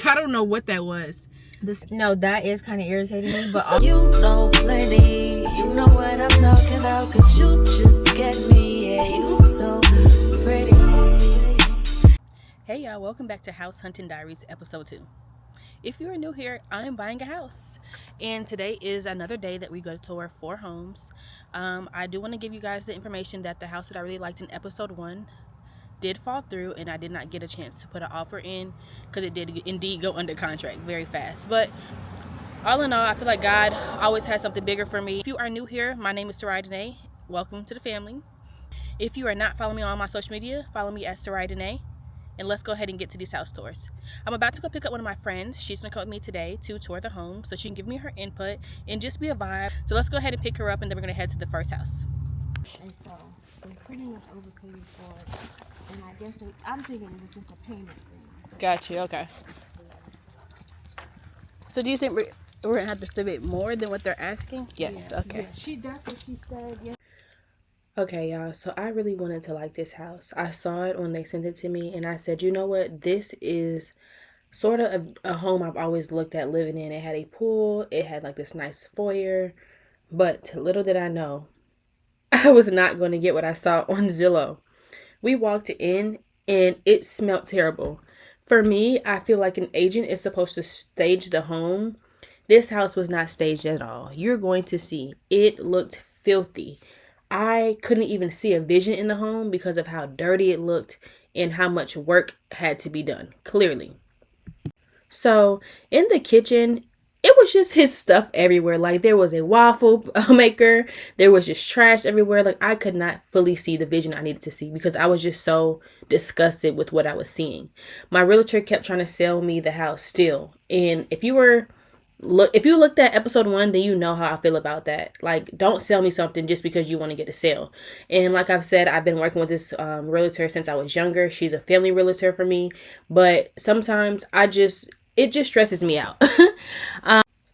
I don't know what that was. No, that is kind of irritating me, but you know plenty. You know what I'm talking about, cause you just get me. Yeah, you so pretty. Hey y'all, welcome back to House Hunting Diaries episode 2. If you are new here, I'm buying a house, and today is another day that we go to tour 4 homes. I do want to give you guys the information that the house that I really liked in episode 1 did fall through, and I did not get a chance to put an offer in because it did indeed go under contract very fast. But all in all, I feel like God always has something bigger for me. If you are new here, my name is Sarai Danae. Welcome to the family. If you are not following me on my social media, follow me as Sarai Danae. And let's go ahead and get to these house tours. I'm about to go pick up one of my friends. She's gonna come with me today to tour the home so she can give me her input and just be a vibe. So let's go ahead and pick her up, and then we're gonna head to the first house. and so they pretty much overpaid for it, and I guess I'm thinking it was just a payment thing. Got you. Okay. So do you think we're gonna have to submit more than what they're asking? Yes. Yeah, Okay. yeah. That's what she said. Yeah. Okay, y'all, so I really wanted to like this house. I saw it when they sent it to me, and I said, you know what? This is sort of a home I've always looked at living in. It had a pool, it had like this nice foyer, but little did I know, I was not going to get what I saw on Zillow. We walked in, and it smelled terrible. For me, I feel like an agent is supposed to stage the home. This house was not staged at all. You're going to see, it looked filthy. I couldn't even see a vision in the home because of how dirty it looked and how much work had to be done, clearly. So in the kitchen, it was just his stuff everywhere. Like there was a waffle maker, there was just trash everywhere. Like I could not fully see the vision I needed to see because I was just so disgusted with what I was seeing. My realtor kept trying to sell me the house still. And if you looked at episode 1, then you know how I feel about that. Like, don't sell me something just because you want to get a sale. And like I've said, I've been working with this realtor since I was younger. She's a family realtor for me. But sometimes it just stresses me out.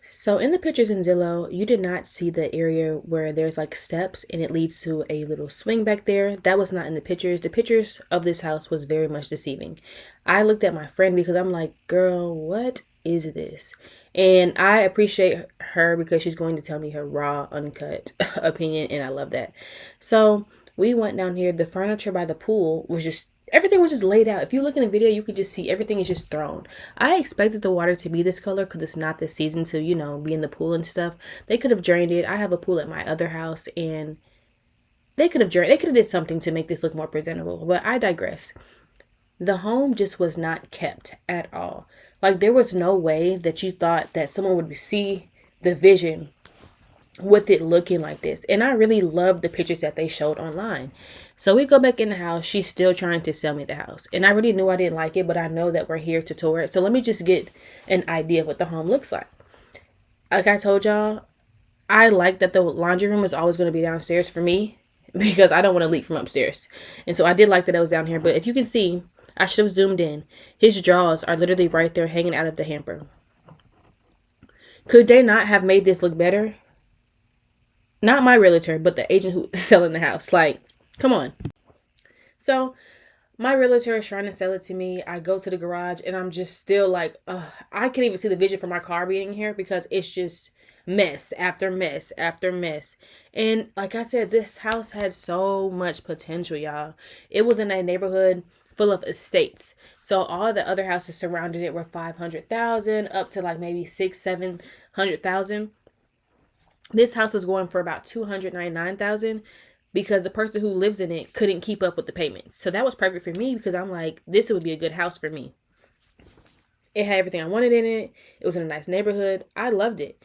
So in the pictures in Zillow, you did not see the area where there's like steps and it leads to a little swing back there. That was not in the pictures. The pictures of this house was very much deceiving. I looked at my friend because I'm like, girl, what is this? And I appreciate her because she's going to tell me her raw, uncut opinion, and I love that. So we went down here. The furniture by the pool was just, everything was just laid out. If you look in the video, you could just see everything is just thrown. I expected the water to be this color because it's not this season to, be in the pool and stuff. They could have drained it. I have a pool at my other house, and they could have did something to make this look more presentable, but I digress. The home just was not kept at all. Like there was no way that you thought that someone would see the vision with it looking like this. And I really loved the pictures that they showed online. So we go back in the house. She's still trying to sell me the house. And I really knew I didn't like it, but I know that we're here to tour it. So let me just get an idea of what the home looks like. Like I told y'all, I like that the laundry room is always going to be downstairs for me because I don't want to leak from upstairs. And so I did like that it was down here. But if you can see, I should have zoomed in. His drawers are literally right there hanging out of the hamper. Could they not have made this look better? Not my realtor, but the agent who's selling the house. Like, come on. So my realtor is trying to sell it to me. I go to the garage and I'm just still like, I can't even see the vision for my car being here because it's just mess after mess after mess. And like I said, this house had so much potential, y'all. It was in a neighborhood full of estates. So all the other houses surrounding it were 500,000 up to like maybe 700,000. This house was going for about 299,000 because the person who lives in it couldn't keep up with the payments. So that was perfect for me because I'm like, this would be a good house for me. It had everything I wanted in it. It was in a nice neighborhood. I loved it.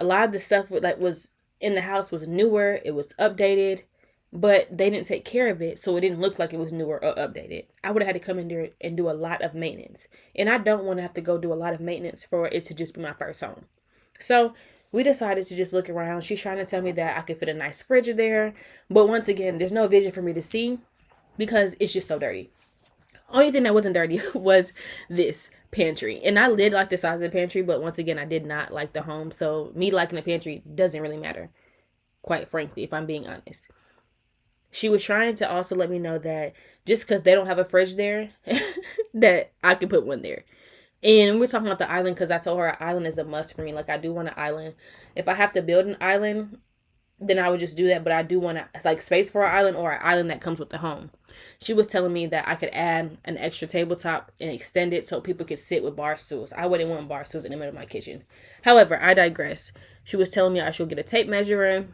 A lot of the stuff that was in the house was newer. It was updated, but they didn't take care of it, so it didn't look like it was newer or updated. I would have had to come in there and do a lot of maintenance. And I don't want to have to go do a lot of maintenance for it to just be my first home. So we decided to just look around. She's trying to tell me that I could fit a nice fridge there. But once again, there's no vision for me to see because it's just so dirty. Only thing that wasn't dirty was this pantry. And I did like the size of the pantry, but once again, I did not like the home. So me liking the pantry doesn't really matter, quite frankly, if I'm being honest. She was trying to also let me know that just because they don't have a fridge there, that I can put one there. And we're talking about the island because I told her an island is a must for me. Like, I do want an island. If I have to build an island, then I would just do that. But I do want to, like, space for an island or an island that comes with the home. She was telling me that I could add an extra tabletop and extend it so people could sit with bar stools. I wouldn't want bar stools in the middle of my kitchen. However, I digress. She was telling me I should get a tape measure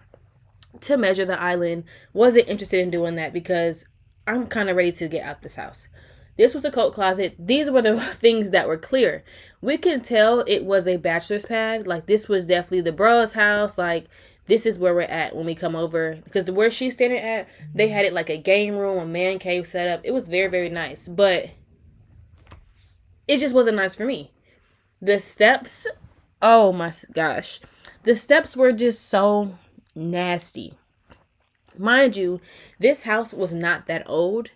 to measure the island. Wasn't interested in doing that because I'm kind of ready to get out this house. This was a coat closet. These were the things that were clear. We can tell it was a bachelor's pad. Like, this was definitely the bro's house. Like, this is where we're at when we come over. Because where she's standing at, they had it like a game room, a man cave set up. It was very, very nice. But it just wasn't nice for me. The steps, oh my gosh. The steps were just so nasty. Mind you, this house was not that old,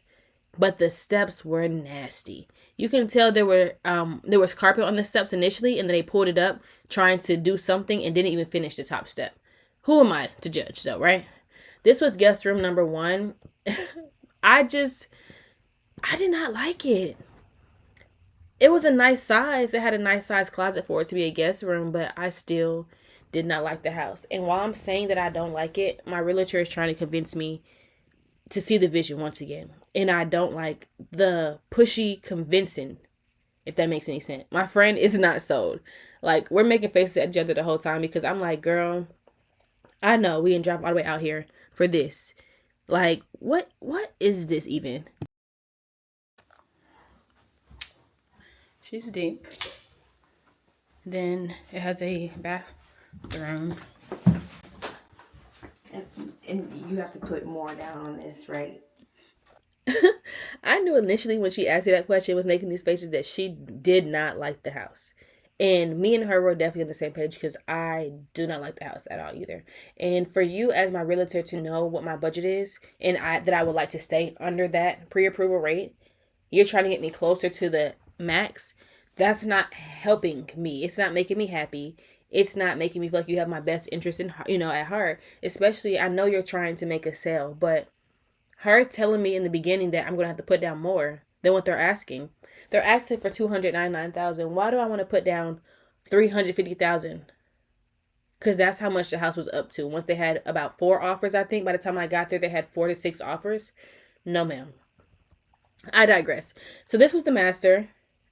but the steps were nasty. You can tell there was carpet on the steps initially, and then they pulled it up trying to do something and didn't even finish the top step. Who am I to judge though, right? This was guest room number 1. I did not like it. It was a nice size. It had a nice size closet for it to be a guest room, but I still did not like the house. And while I'm saying that I don't like it, my realtor is trying to convince me to see the vision once again. And I don't like the pushy convincing, if that makes any sense. My friend is not sold. Like, we're making faces at each other the whole time because I'm like, girl, I know we didn't drive all the way out here for this. Like, what is this even? She's deep. Then it has a bathroom. And you have to put more down on this, right? I knew initially when she asked me that question, was making these faces, that she did not like the house. And me and her were definitely on the same page because I do not like the house at all either. And for you as my realtor to know what my budget is and that I would like to stay under that pre-approval rate, you're trying to get me closer to the max. That's not helping me. It's not making me happy. It's not making me feel like you have my best interest in, at heart. Especially, I know you're trying to make a sale, but her telling me in the beginning that I'm going to have to put down more than what they're asking. They're asking for $299,000. Why do I want to put down $350,000? Because that's how much the house was up to. Once they had about 4 offers, I think. By the time I got there, they had 4 to 6 offers. No, ma'am. I digress. So this was the master,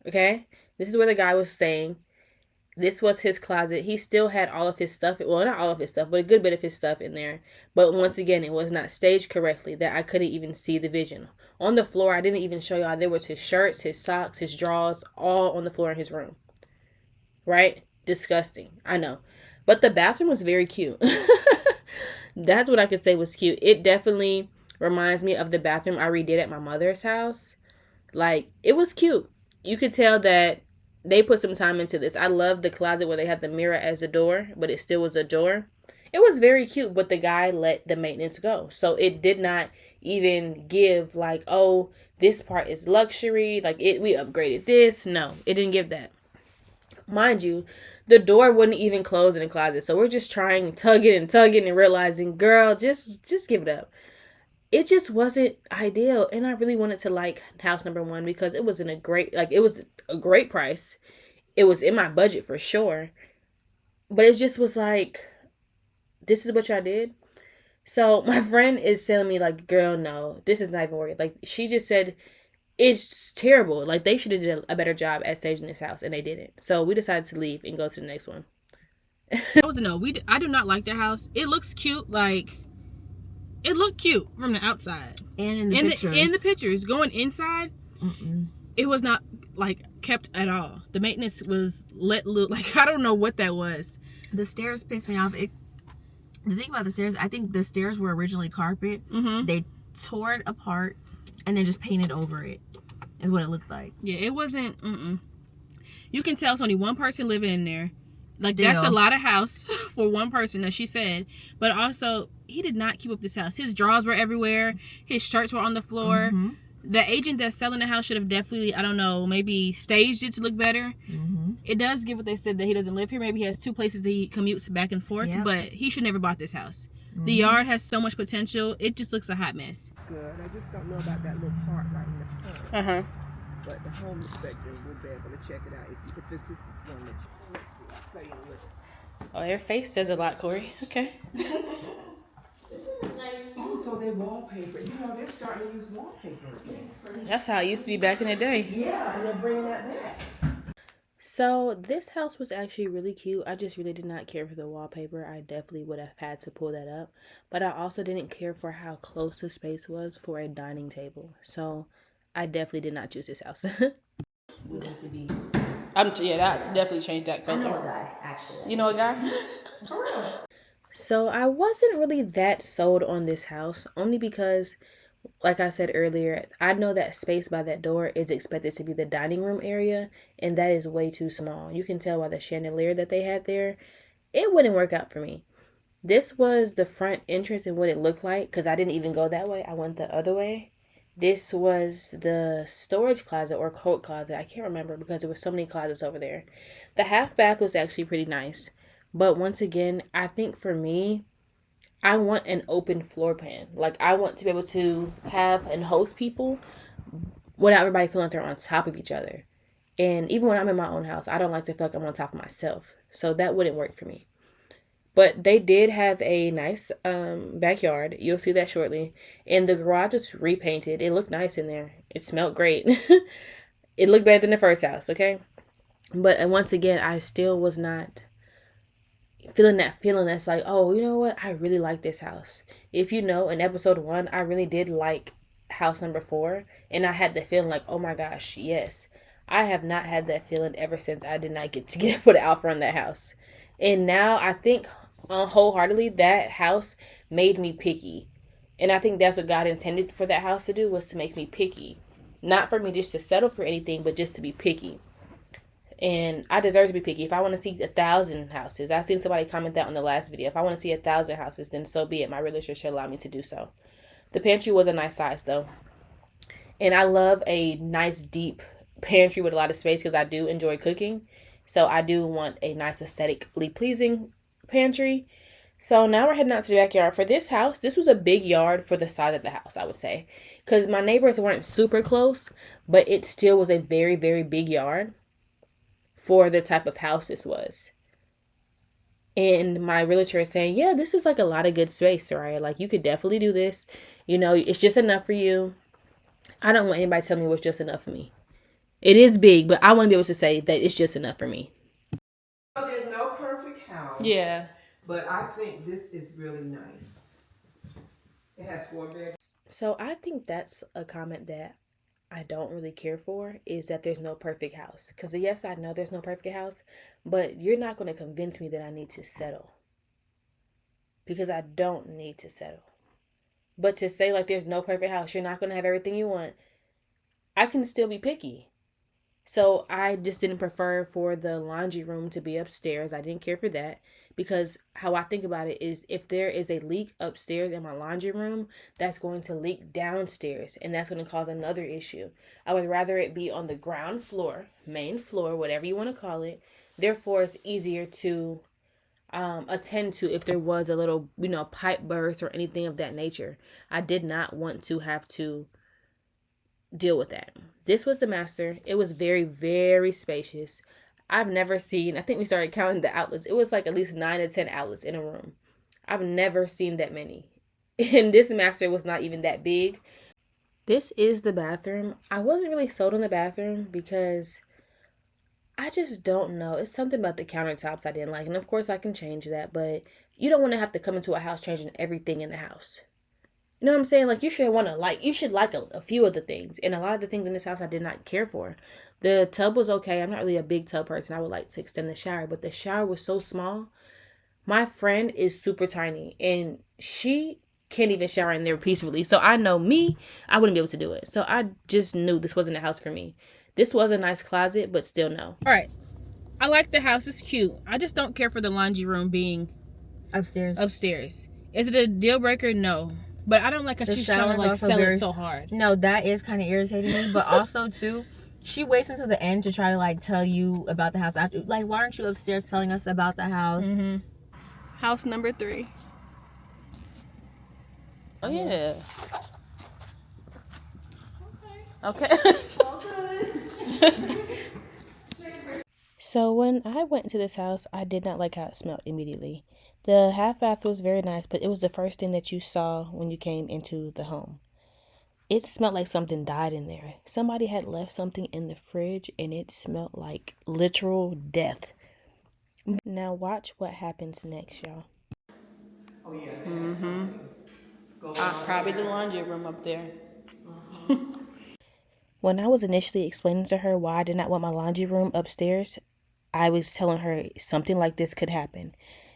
okay? This is where the guy was staying. This was his closet. He still had all of his stuff. Well, not all of his stuff, but a good bit of his stuff in there. But once again, it was not staged correctly that I couldn't even see the vision. On the floor, I didn't even show y'all. There was his shirts, his socks, his drawers, all on the floor in his room. Right? Disgusting. I know. But the bathroom was very cute. That's what I could say was cute. It definitely reminds me of the bathroom I redid at my mother's house. Like, it was cute. You could tell that they put some time into this. I love the closet where they had the mirror as a door, but it still was a door. It was very cute, but the guy let the maintenance go. So it did not even give like, oh, this part is luxury. Like, we upgraded this. No, it didn't give that. Mind you, the door wouldn't even close in the closet. So we're just trying, tugging and realizing, girl, just give it up. It just wasn't ideal, and I really wanted to like house number 1 because it was it was a great price. It was in my budget for sure, but it just was like, this is what y'all did. So my friend is telling me like, girl, no, this is not even working. Like, she just said it's terrible. Like, they should have did a better job at staging this house, and they didn't. So we decided to leave and go to the next one. That was a no. I do not like the house. It looks cute, like. It looked cute from the outside. And in the pictures. Going inside, it was not, like, kept at all. The maintenance was let loose. Like, I don't know what that was. The stairs pissed me off. The thing about the stairs, I think the stairs were originally carpet. Mm-hmm. They tore it apart and then just painted over it, is what it looked like. Yeah, it wasn't, You can tell it's only one person living in there. Like, that's a lot of house for one person, as she said. But also, he did not keep up this house. His drawers were everywhere. His shirts were on the floor. Mm-hmm. The agent that's selling the house should have definitely, I don't know, maybe staged it to look better. Mm-hmm. It does give what they said that he doesn't live here. Maybe he has 2 places that he commutes back and forth. Yep. But he should never bought this house. Mm-hmm. The yard has so much potential. It just looks a hot mess. Good. I just don't know about that little part right in the front. Uh-huh. but the home inspector will be able to check it out if it's this one that you. So let's see. I'll tell you what. Oh, your face says a lot, Corey. Okay. Oh, so they wallpaper. You know, they're starting to use wallpaper again. That's how it used to be back in the day. Yeah, and they're bringing that back. So this house was actually really cute. I just really did not care for the wallpaper. I definitely would have had to pull that up. But I also didn't care for how close the space was for a dining table. So I definitely did not choose this house. Yeah, that definitely changed that color. I know a guy, actually. You know a guy? For real. So I wasn't really that sold on this house, only because, like I said earlier, I know that space by that door is expected to be the dining room area, and that is way too small. You can tell by the chandelier that they had there. It wouldn't work out for me. This was the front entrance and what it looked like, because I didn't even go that way. I went the other way. This was the storage closet or coat closet. I can't remember because there were so many closets over there. The half bath was actually pretty nice. But once again, I think for me, I want an open floor plan. Like, I want to be able to have and host people without everybody feeling like they're on top of each other. And even when I'm in my own house, I don't like to feel like I'm on top of myself. So that wouldn't work for me. But they did have a nice backyard. You'll see that shortly. And the garage was repainted. It looked nice in there. It smelled great. It looked better than the first house, okay? But once again, I still was not feeling that feeling that's like, oh, you know what? I really like this house. If you know, in episode 1, I really did like house number 4. And I had the feeling like, oh my gosh, yes. I have not had that feeling ever since I did not get to put an offer on that house. And now I think wholeheartedly that house made me picky. And I think that's what God intended for that house to do, was to make me picky. Not for me just to settle for anything, but just to be picky. And I deserve to be picky. If I want to see 1,000 houses, I seen somebody comment that on the last video. If I want to see 1,000 houses, then so be it. My realtor should allow me to do so. The pantry was a nice size though. And I love a nice deep pantry with a lot of space because I do enjoy cooking. So I do want a nice aesthetically pleasing pantry. So now we're heading out to the backyard. For this house, this was a big yard for the size of the house, I would say. Because my neighbors weren't super close, but it still was a very, very big yard for the type of house this was. And my realtor is saying, yeah, this is like a lot of good space, Soraya. Like, you could definitely do this. You know, it's just enough for you. I don't want anybody to tell me what's just enough for me. It is big, but I want to be able to say that it's just enough for me. There's no perfect house. Yeah. But I think this is really nice. It has 4 bedrooms. So I think that's a comment that I don't really care for, is that there's no perfect house. Because yes, I know there's no perfect house, but you're not going to convince me that I need to settle. Because I don't need to settle. But to say like there's no perfect house, you're not going to have everything you want, I can still be picky. So I just didn't prefer for the laundry room to be upstairs. I didn't care for that, because how I think about it is, if there is a leak upstairs in my laundry room, that's going to leak downstairs, and that's going to cause another issue. I would rather it be on the ground floor, main floor, whatever you want to call it. Therefore, it's easier to attend to if there was a little, pipe burst or anything of that nature. I did not want to have to deal with that. This was the master. It was very, very spacious. I've never seen, I think we started counting the outlets. It was like at least 9 to 10 outlets in a room. I've never seen that many. And this master was not even that big. This is the bathroom. I wasn't really sold on the bathroom because I just don't know. It's something about the countertops I didn't like. And of course I can change that, but you don't want to have to come into a house changing everything in the house. You know what I'm saying? Like, you should like a few of the things. And a lot of the things in this house I did not care for. The tub was okay. I'm not really a big tub person. I would like to extend the shower. But the shower was so small. My friend is super tiny. And she can't even shower in there peacefully. So I know me, I wouldn't be able to do it. So I just knew this wasn't a house for me. This was a nice closet, but still no. All right. I like the house. It's cute. I just don't care for the laundry room being Upstairs. Is it a deal breaker? No. But I don't like how she's trying to sell it so hard. No, that is kind of irritating me. But also, too, she waits until the end to try to, tell you about the house. After, why aren't you upstairs telling us about the house? Mm-hmm. House number 3. Oh, yeah. Okay. So when I went into this house, I did not like how it smelled immediately. The half bath was very nice, but it was the first thing that you saw when you came into the home. It smelled like something died in there. Somebody had left something in the fridge and it smelled like literal death. Now watch what happens next, y'all. Oh yeah, they had something going on in Probably the there. laundry room up there. Uh-huh. When I was initially explaining to her why I did not want my laundry room upstairs, I was telling her something like this could happen.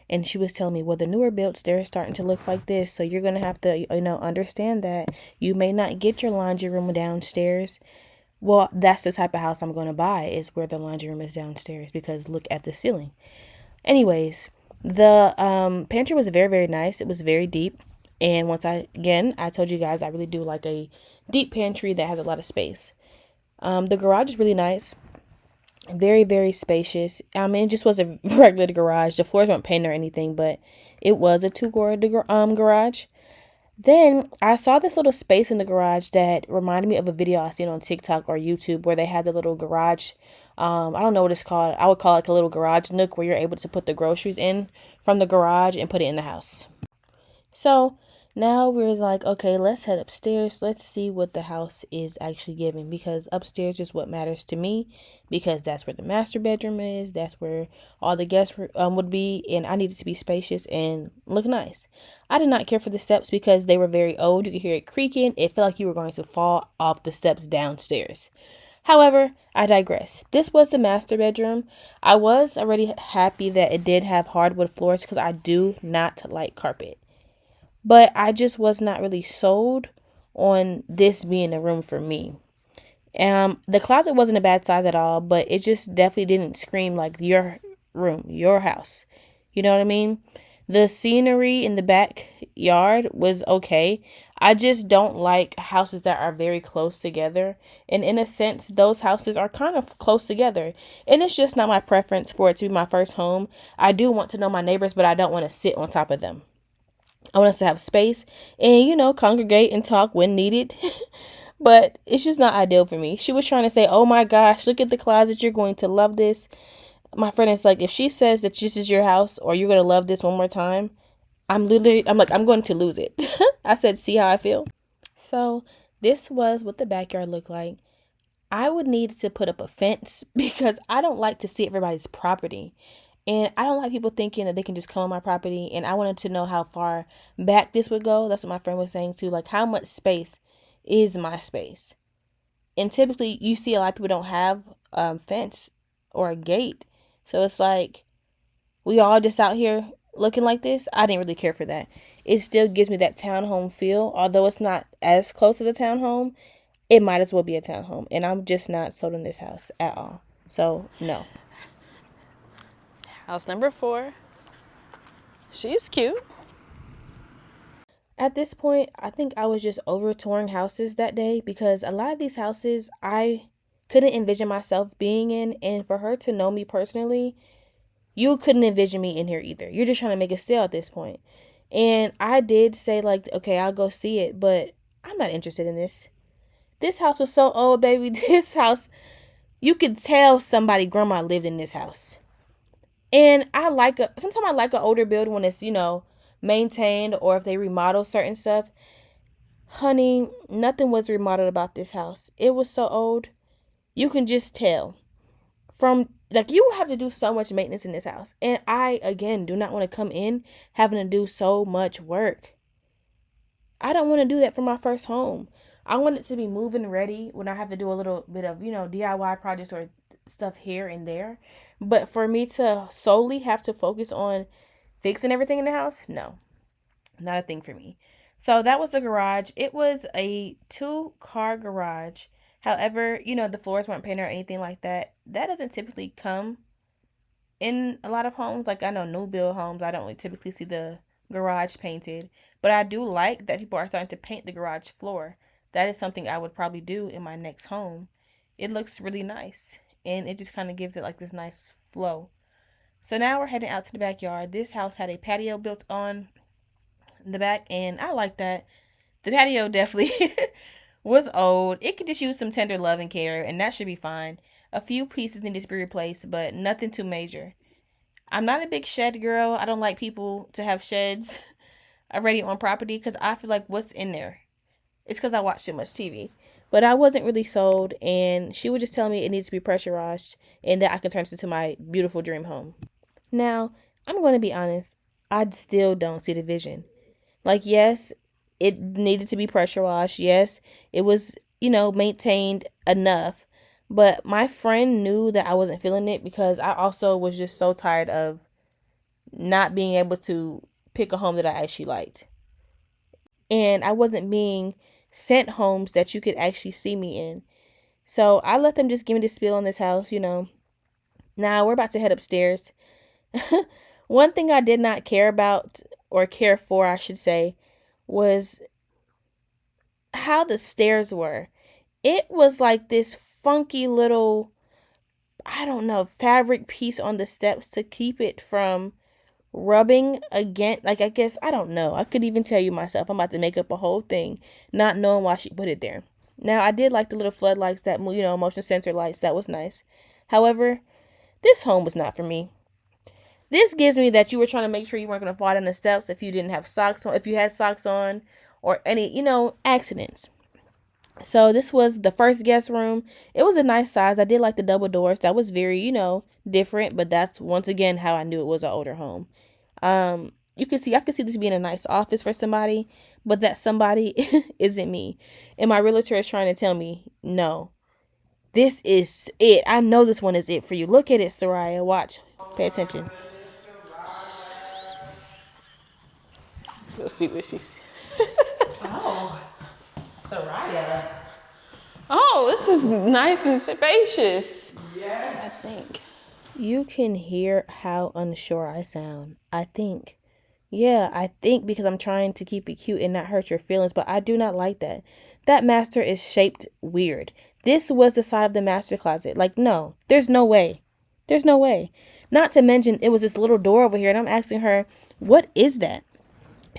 And she was telling me, well, the newer builds, they're starting to look like this. So you're going to have to, understand that you may not get your laundry room downstairs. Well, that's the type of house I'm going to buy, is where the laundry room is downstairs, because look at the ceiling. Anyways, the pantry was very, very nice. It was very deep. And I told you guys, I really do like a deep pantry that has a lot of space. The garage is really nice. Very, very spacious. I mean, it just was a regular garage. The floors weren't painted or anything, but it was a garage. Then I saw this little space in the garage that reminded me of a video I seen on TikTok or YouTube where they had the little garage. I don't know what it's called. I would call it like a little garage nook where you're able to put the groceries in from the garage and put it in the house. So now we're like, okay, let's head upstairs. Let's see what the house is actually giving, because upstairs is what matters to me, because that's where the master bedroom is. That's where all the guests would be, and I needed to be spacious and look nice. I did not care for the steps because they were very old. You could hear it creaking. It felt like you were going to fall off the steps downstairs. However, I digress. This was the master bedroom. I was already happy that it did have hardwood floors because I do not like carpet. But I just was not really sold on this being a room for me. The closet wasn't a bad size at all, but it just definitely didn't scream like your room, your house. You know what I mean? The scenery in the backyard was okay. I just don't like houses that are very close together. And in a sense, those houses are kind of close together. And it's just not my preference for it to be my first home. I do want to know my neighbors, but I don't want to sit on top of them. I want us to have space and, congregate and talk when needed. But it's just not ideal for me. She was trying to say, oh my gosh, look at the closet. You're going to love this. My friend is like, if she says that this is your house or you're going to love this one more time, I'm like, I'm going to lose it. I said, see how I feel? So this was what the backyard looked like. I would need to put up a fence because I don't like to see everybody's property. And I don't like people thinking that they can just come on my property. And I wanted to know how far back this would go. That's what my friend was saying too. Like, how much space is my space? And typically, you see a lot of people don't have fence or a gate. So it's like, we all just out here looking like this. I didn't really care for that. It still gives me that townhome feel. Although it's not as close to the townhome, it might as well be a townhome. And I'm just not sold on this house at all. So, no. House number 4. She's cute. At this point, I think I was just over touring houses that day because a lot of these houses I couldn't envision myself being in. And for her to know me personally, you couldn't envision me in here either. You're just trying to make a sale at this point. And I did say, like, okay, I'll go see it, but I'm not interested in this. This house was so old, baby. This house, you could tell somebody grandma lived in this house. And sometimes I like an older building when it's, maintained, or if they remodel certain stuff. Honey, nothing was remodeled about this house. It was so old. You can just tell. From, like, you have to do so much maintenance in this house. And I, again, do not want to come in having to do so much work. I don't want to do that for my first home. I want it to be moving ready when I have to do a little bit of, DIY projects or stuff here and there. But for me to solely have to focus on fixing everything in the house, no, not a thing for me. So that was the garage. It was a 2-car garage. However, the floors weren't painted or anything like that. That doesn't typically come in a lot of homes. Like, I know new build homes, I don't really typically see the garage painted. But I do like that people are starting to paint the garage floor. That is something I would probably do in my next home. It looks really nice. And it just kind of gives it like this nice flow. So now we're heading out to the backyard. This house had a patio built on the back, and I like that. The patio definitely was old. It could just use some tender love and care, and that should be fine. A few pieces need to be replaced, but nothing too major. I'm not a big shed girl. I don't like people to have sheds already on property because I feel like what's in there? It's because I watch too much TV. But I wasn't really sold, and she would just tell me it needs to be pressure washed and that I can turn it into my beautiful dream home. Now, I'm going to be honest. I still don't see the vision. Like, yes, it needed to be pressure washed. Yes, it was, maintained enough. But my friend knew that I wasn't feeling it because I also was just so tired of not being able to pick a home that I actually liked. And I wasn't being sent homes that you could actually see me in. So I let them just give me the spiel on this house. Now we're about to head upstairs. One thing I did not care about, or care for, I should say, was how the stairs were. It was like this funky little, I don't know, fabric piece on the steps to keep it from rubbing again. Like, I guess, I don't know. I could even tell you myself. I'm about to make up a whole thing, not knowing why she put it there. Now, I did like the little floodlights that, motion sensor lights. That was nice. However, this home was not for me. This gives me that you were trying to make sure you weren't going to fall down the steps if you didn't have socks on, if you had socks on, or any, accidents. So this was the first guest room. It was a nice size. I did like the double doors. That was very, different, but that's once again how I knew it was an older home. I could see this being a nice office for somebody, but that somebody isn't me. And my realtor is trying to tell me, no, this is it. I know this one is it for you. Look at it, Soraya. Watch. Pay attention. Let's see what she says. Oh, Soraya. Oh, this is nice and spacious. Yes. I think. You can hear how unsure I sound. I think. Yeah, I think because I'm trying to keep it cute and not hurt your feelings, but I do not like that. That master is shaped weird. This was the side of the master closet. Like, no, there's no way. There's no way. Not to mention, it was this little door over here, and I'm asking her, what is that?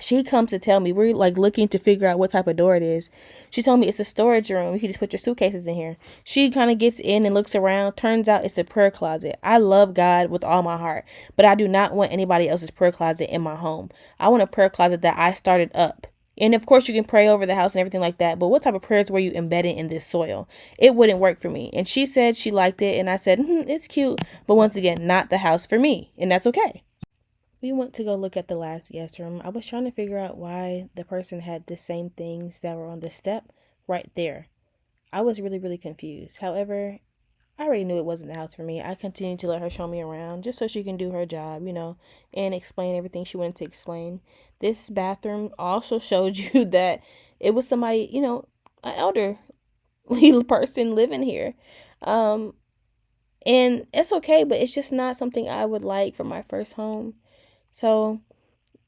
She comes to tell me, we're like looking to figure out what type of door it is. She told me it's a storage room. You can just put your suitcases in here. She kind of gets in and looks around. Turns out it's a prayer closet. I love God with all my heart, but I do not want anybody else's prayer closet in my home. I want a prayer closet that I started up. And of course you can pray over the house and everything like that, but what type of prayers were you embedding in this soil? It wouldn't work for me. And she said she liked it, and I said, it's cute, but once again, not the house for me, and that's okay. We went to go look at the last guest room. I was trying to figure out why the person had the same things that were on the step right there. I was really, really confused. However, I already knew it wasn't the house for me. I continued to let her show me around just so she can do her job, and explain everything she wanted to explain. This bathroom also showed you that it was somebody, an elderly person living here. And it's okay, but it's just not something I would like for my first home. So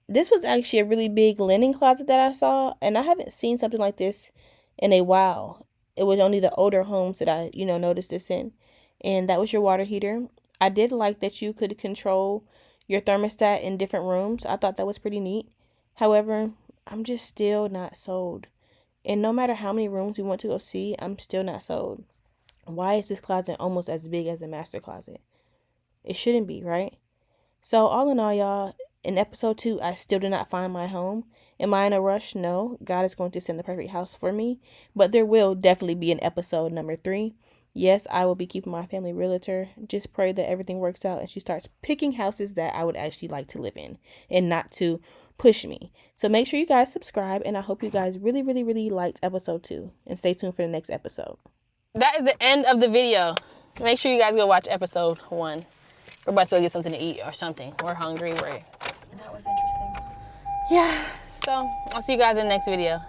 this was actually a really big linen closet that I saw, and I haven't seen something like this in a while. It was only the older homes that I, noticed this in. And that was your water heater. I did like that you could control your thermostat in different rooms. I thought that was pretty neat. However, I'm just still not sold. And no matter how many rooms we want to go see, I'm still not sold. Why is this closet almost as big as a master closet? It shouldn't be, right? So all in all, y'all, in episode 2, I still did not find my home. Am I in a rush? No. God is going to send the perfect house for me. But there will definitely be an episode number 3. Yes, I will be keeping my family realtor. Just pray that everything works out and she starts picking houses that I would actually like to live in and not to push me. So make sure you guys subscribe, and I hope you guys really, really, really liked episode 2. And stay tuned for the next episode. That is the end of the video. Make sure you guys go watch episode 1. We're about to go get something to eat or something. We're hungry. That was interesting. Yeah. So I'll see you guys in the next video.